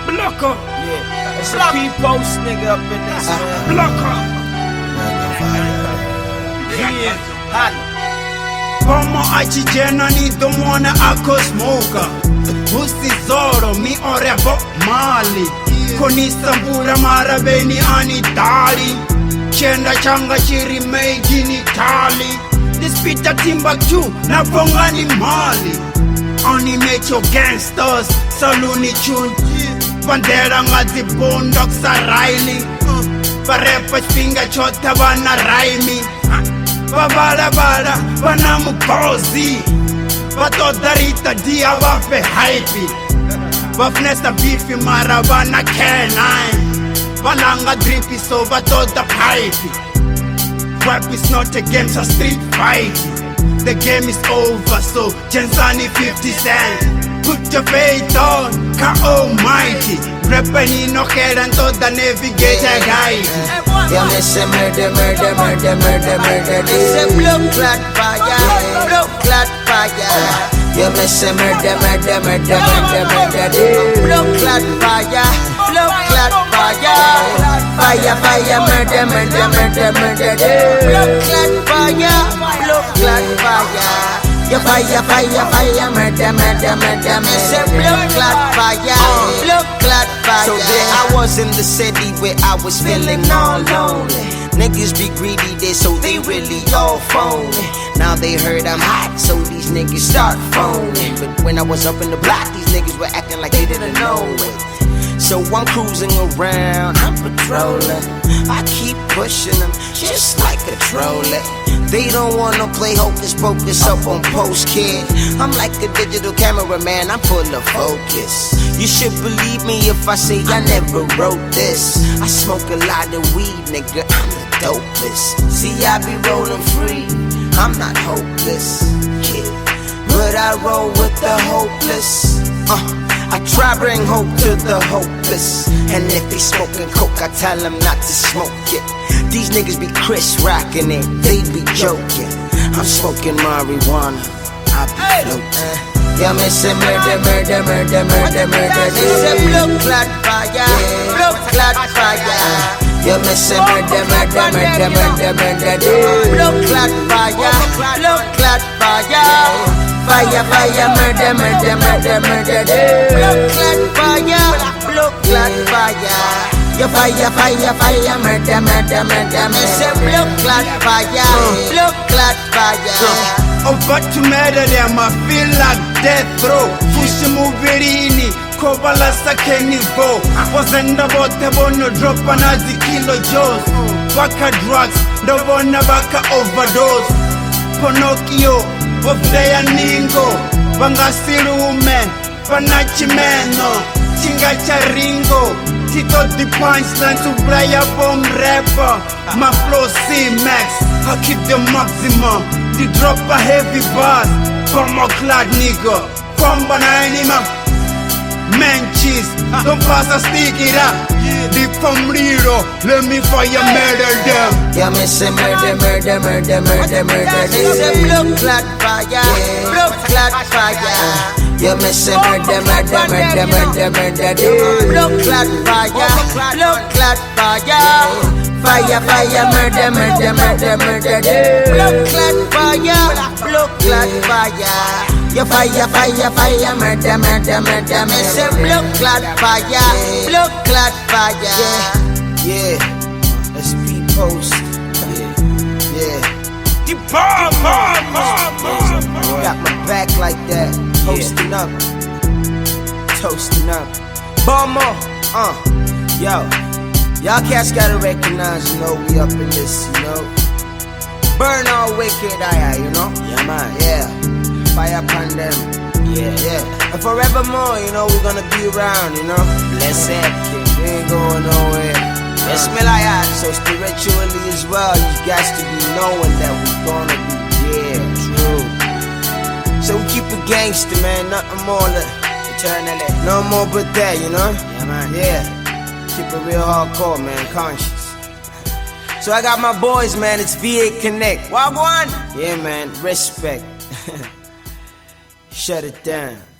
Blocker. Yeah. It's a P-Post nigga up in this man. Blocker. Yeah. Como achijena ni domwana akosmoka Usizoro mi orebo mali Konisambura marabeni anitali Chenda changa chiri made in Italy This Peter Timbuktu na bongani mali Animate your gangsters saluni chun Bandera ngazi bondok sa Riley Barepa finger chota bana raimi Babala bana mukozi Batodarita dia wape hype Wafnesta beefy mara bana canine Balanga drippy so batoda pipe Rap is not a game, it's a street fight The game is over so Jensani 50 Cent Put your faith on, ka almighty Rapping no care and toda navigator guide Yeah, me say murder This a blood clot fire, blood clot fire. Yeah, me say murder Blood clot fire, blood clot fire. Fire, murder Blood clot fire, blood clot fire. Yeah, fire, murder Me say blood clot fire, blood clot fire. So there I was in the city where I was feeling all lonely. Niggas be greedy, so they really all phony. Now they heard I'm hot, so these niggas start phoning. But when I was up in the block, these niggas were acting like they didn't know it. So I'm cruising around, I'm patrolling. I keep pushing them, just like a trolley. They don't wanna play hocus pocus up on post, kid. I'm like a digital cameraman, I'm full of focus. You should believe me if I say I never wrote this. I smoke a lot of weed, nigga, I'm the dopest. See, I be rolling free, I'm not hopeless, yeah. But I roll with the hopeless. I try bring hope to the hopeless. And if they smoking coke, I tell them not to smoke it. These niggas be Chris rocking it, they be joking. I'm smoking marijuana, I be floating. Yeah, me say murder This a blood clot fire, blood clot fire. Yeah, me say murder Blood clot fire, blood clot fire. Fire, murder Blood clot fire, blood clot fire. Yeah, fire, murder Me say blood clot fire, blood clot fire. Over to murder them, I feel like death row Fushi mubirini, kobala sakeni vo Wazenda bote bono drop anazi kilo jaws Baka drugs, the one baka overdose Pinocchio, of their ningo Bangasirume, Panachimeno Chinga charingo Tito the punchline to play a bomb rapper My flow C-Max, I keep the maximum The drop a heavy bass Come a clad nigga Come banana Man cheese Don't pass a stick it up Deep from Riro Let me fire murder them Yeah, me say murder This a blood clot fire, blood clot fire. Yeah, me say murder Blood clot fire, blood clot fire. Fire, murder Blood clot fire, blood clot fire. Yeah, fire, murder Me say blood clot fire, blood clot fire. Yeah, that's P-Post. Yeah. Got my back like that, posting up, toasting up. Bomber, yo, y'all cats gotta recognize, you know, we up in this, you know. Burn all wicked, you know. Yeah, man. Yeah, fire upon them. Yeah. And forevermore, you know, we're gonna be around, you know. Blessed King, we ain't going nowhere. It's me like that, so spiritually as well, you guys to be knowing that we're gonna be, true. So we keep it gangster, man, nothing more than eternally. No more but that, you know? Yeah, man. Yeah. Keep it real hardcore, man, conscious. So I got my boys, man, it's VA Connect. Wagwan? Yeah, man, respect. shut it down.